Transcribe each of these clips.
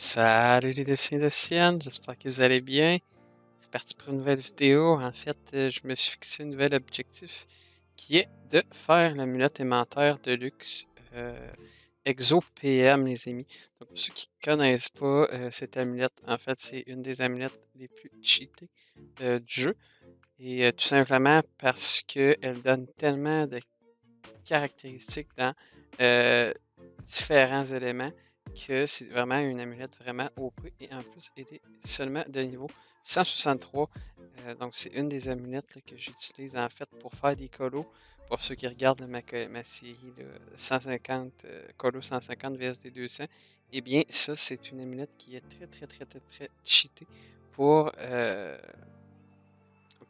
Salut les déficients et déficientes, j'espère que vous allez bien. C'est parti pour une nouvelle vidéo. En fait, je me suis fixé un nouvel objectif qui est de faire l'amulette aimantère de luxe Exo PM, les amis. Donc, pour ceux qui ne connaissent pas cette amulette, en fait, c'est une des amulettes les plus cheatées du jeu. Et tout simplement parce qu'elle donne tellement de caractéristiques dans euh, différents éléments que c'est vraiment une amulette vraiment OP et en plus elle est seulement de niveau 163. Donc c'est une des amulettes là, que j'utilise en fait pour faire des colos. Pour ceux qui regardent là, ma série là, 150 colos 150 VSD 200, eh bien ça c'est une amulette qui est très cheatée pour,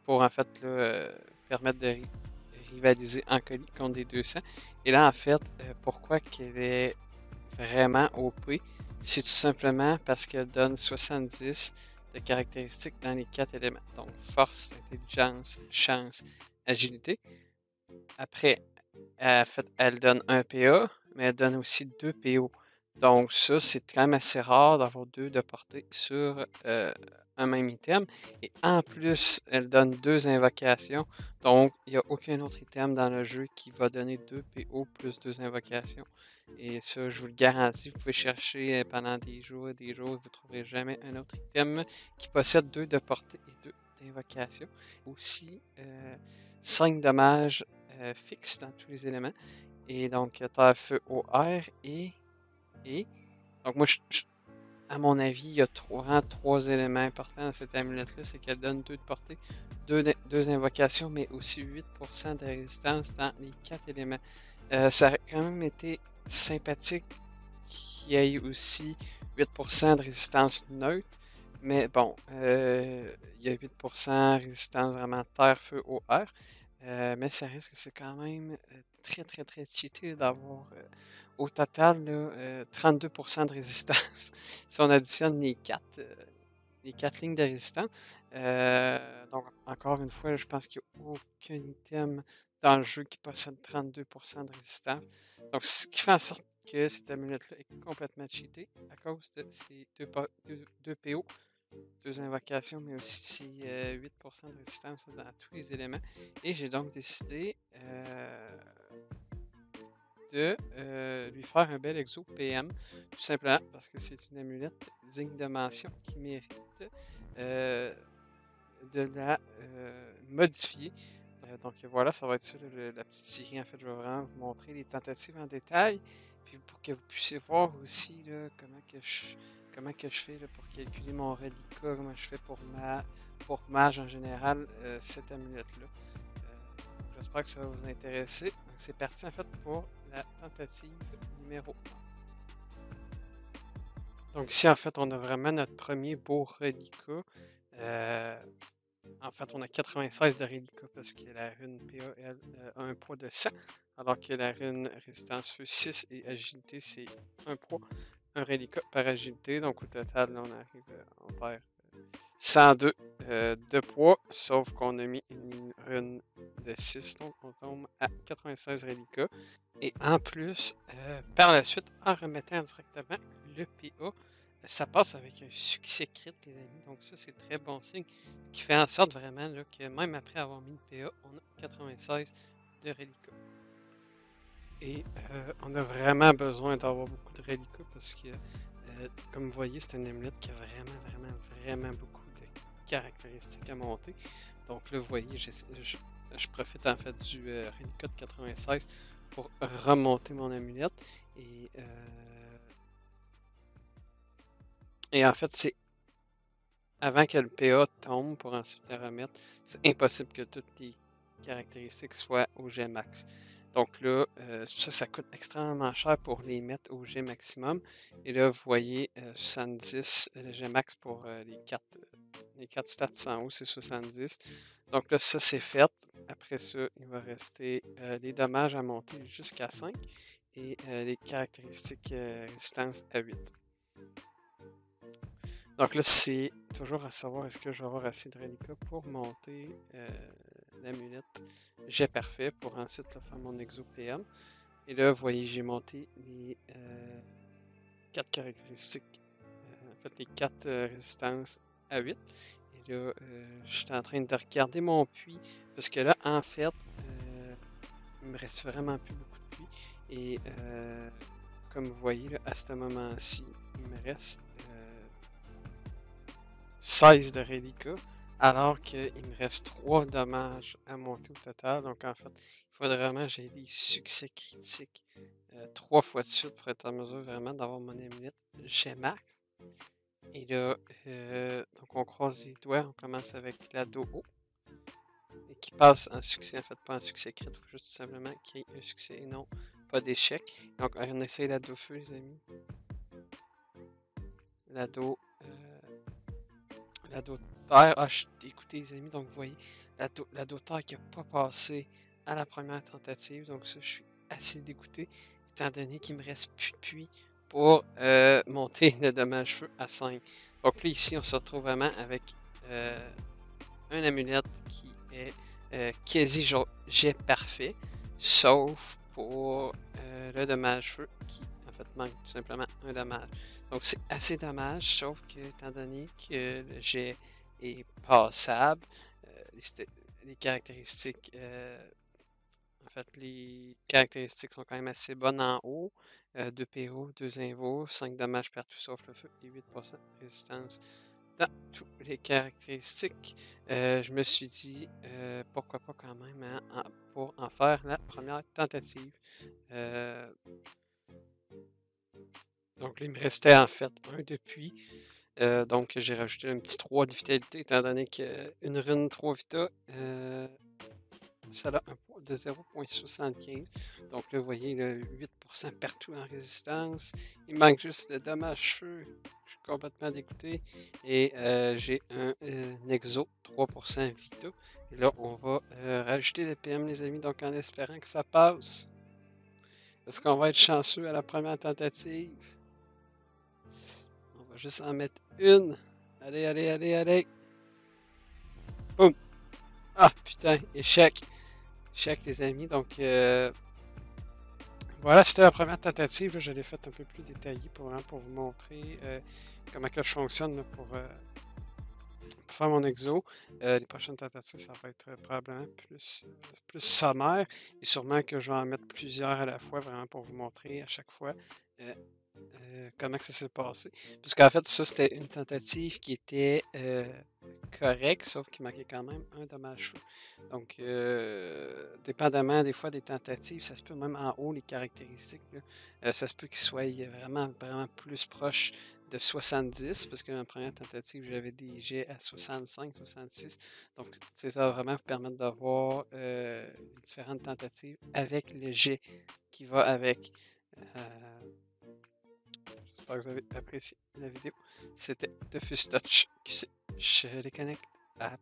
pour en fait là, permettre de rivaliser en colis contre des 200. Et là, en fait, pourquoi qu'elle est vraiment OP, c'est tout simplement parce qu'elle donne 70 de caractéristiques dans les 4 éléments. Donc, force, intelligence, chance, agilité. Après, elle donne un PA, mais elle donne aussi 2 PO. Donc ça, c'est quand même assez rare d'avoir 2 de portée sur un même item. Et en plus, elle donne 2 invocations. Donc, il n'y a aucun autre item dans le jeu qui va donner 2 PO plus 2 invocations. Et ça, je vous le garantis, vous pouvez chercher pendant des jours et des jours, vous ne trouverez jamais un autre item qui possède 2 de portée et 2 d'invocation. Aussi, 5 dommages fixe dans tous les éléments. Et donc, terre, feu, eau, air et. Donc, moi, à mon avis, il y a vraiment 3 éléments importants dans cette amulette-là. C'est qu'elle donne 2 de portée, 2 invocations, mais aussi 8% de résistance dans les 4 éléments. Ça aurait quand même été sympathique qu'il y ait aussi 8% de résistance neutre. Mais bon, il y a 8% résistance vraiment terre, feu, eau, air. Mais ça risque, c'est quand même très cheaté d'avoir au total là, 32% de résistance si on additionne les 4 lignes de résistance. Donc, encore une fois, je pense qu'il n'y a aucun item dans le jeu qui possède 32% de résistance. Donc, ce qui fait en sorte que cette amulette-là est complètement cheatée à cause de ces 2 PO, 2 invocations, mais aussi ces 8% de résistance dans tous les éléments. Et j'ai donc décidé de lui faire un bel exo PM, tout simplement parce que c'est une amulette digne de mention qui mérite euh, de la modifier. Donc voilà, ça va être ça la petite série. En fait, je vais vraiment vous montrer les tentatives en détail, puis pour que vous puissiez voir aussi là, comment que je fais là, pour calculer mon reliquat, comment je fais pour mage en général, cette amulette-là. J'espère que ça va vous intéresser. Donc, c'est parti en fait pour la tentative numéro 1. Donc ici, en fait, on a vraiment notre premier beau reliquat. En fait, on a 96 de reliquat parce que la rune PA, a un poids de 100, alors que la rune résistance feu 6 et agilité, c'est un poids, un reliquat par agilité. Donc au total, là, on arrive, on perd 102 de poids, sauf qu'on a mis une rune de 6, donc on tombe à 96 reliquats. Et en plus, par la suite, en remettant directement le PA, ça passe avec un succès crit, les amis. Donc ça, c'est très bon signe. Ce qui fait en sorte vraiment là, que même après avoir mis le PA, on a 96 de reliquats. Et on a vraiment besoin d'avoir beaucoup de reliquats parce que, comme vous voyez, c'est une amulette qui a vraiment beaucoup de caractéristiques à monter. Donc là, vous voyez, je profite en fait du reliquat de 96 pour remonter mon amulette. Et en fait, c'est avant que le PA tombe pour ensuite la remettre, c'est impossible que toutes les caractéristiques soient au G max. Donc là, ça coûte extrêmement cher pour les mettre au G maximum. Et là, vous voyez 70, le G max pour les 4 stats en haut, c'est 70. Donc là, ça c'est fait. Après ça, il va rester les dommages à monter jusqu'à 5 et les caractéristiques résistance à 8. Donc là, c'est toujours à savoir est-ce que je vais avoir assez de reliquats pour monter l'amulette Jet parfait pour ensuite là, faire mon exo PM. Et là, vous voyez, j'ai monté les 4 caractéristiques fait les 4 résistances à 8. Et là, je suis en train de regarder mon puits. Parce que là, en fait, il me reste vraiment plus beaucoup de puits. Et comme vous voyez, là, à ce moment-ci, il me reste 16 de reliquats. Alors qu'il me reste 3 dommages à monter au total. Donc en fait, il faudrait vraiment que j'ai des succès critiques 3 fois de suite pour être en mesure vraiment d'avoir mon amulette G max. Et là, donc on croise les doigts, on commence avec l'ado O. Et qui passe en succès, en fait, pas en succès crit, il faut juste tout simplement qu'il y ait un succès et non pas d'échec. Donc on essaye l'ado feu, les amis. L'ado. L'ado terre. Ah, je suis dégoûté, les amis. Donc vous voyez, l'ado terre qui n'a pas passé à la première tentative. Donc ça, je suis assez dégoûté, étant donné qu'il me reste plus de puits pour monter le dommage feu à 5. Donc là, ici, on se retrouve vraiment avec un amulette qui est quasi jet parfait, sauf pour le dommage feu qui en fait manque tout simplement un dommage. Donc c'est assez dommage, sauf que étant donné que le jet est passable, les caractéristiques en fait les caractéristiques sont quand même assez bonnes en haut. 2 PO, 2 invos, 5 dommages partout sauf le feu et 8% de résistance dans toutes les caractéristiques. Je me suis dit pourquoi pas quand même hein, pour en faire la première tentative. Donc là, il me restait en fait un depuis. Donc j'ai rajouté un petit 3 de vitalité étant donné qu'une rune 3 vita, ça a un poids de 0.75. Donc là, vous voyez, le 8% partout en résistance. Il manque juste le dommage feu. Je suis complètement dégoûté. Et j'ai un Nexo 3% Vita. Et là, on va rajouter le PM, les amis. Donc en espérant que ça passe. Est-ce qu'on va être chanceux à la première tentative? On va juste en mettre une. Allez, allez, allez, allez. Boum. Ah, putain, échec. Échec, les amis. Donc, voilà, c'était la première tentative. Là, je l'ai faite un peu plus détaillée pour vous montrer comment que je fonctionne là, pour faire mon exo. Les prochaines tentatives, ça va être probablement plus sommaire. Et sûrement que je vais en mettre plusieurs à la fois, vraiment pour vous montrer à chaque fois comment que ça s'est passé. Parce qu'en fait, ça, c'était une tentative qui était correcte, sauf qu'il manquait quand même un dommage feu. Donc, dépendamment des fois des tentatives, ça se peut même en haut, les caractéristiques, là, ça se peut qu'ils soient vraiment, vraiment plus proches de 70, parce que dans la première tentative, j'avais des jets à 65, 66. Donc, ça va vraiment vous permettre d'avoir les différentes tentatives avec le jet qui va avec. J'espère que vous avez apprécié la vidéo. C'était The Touch. Je déconnecte. À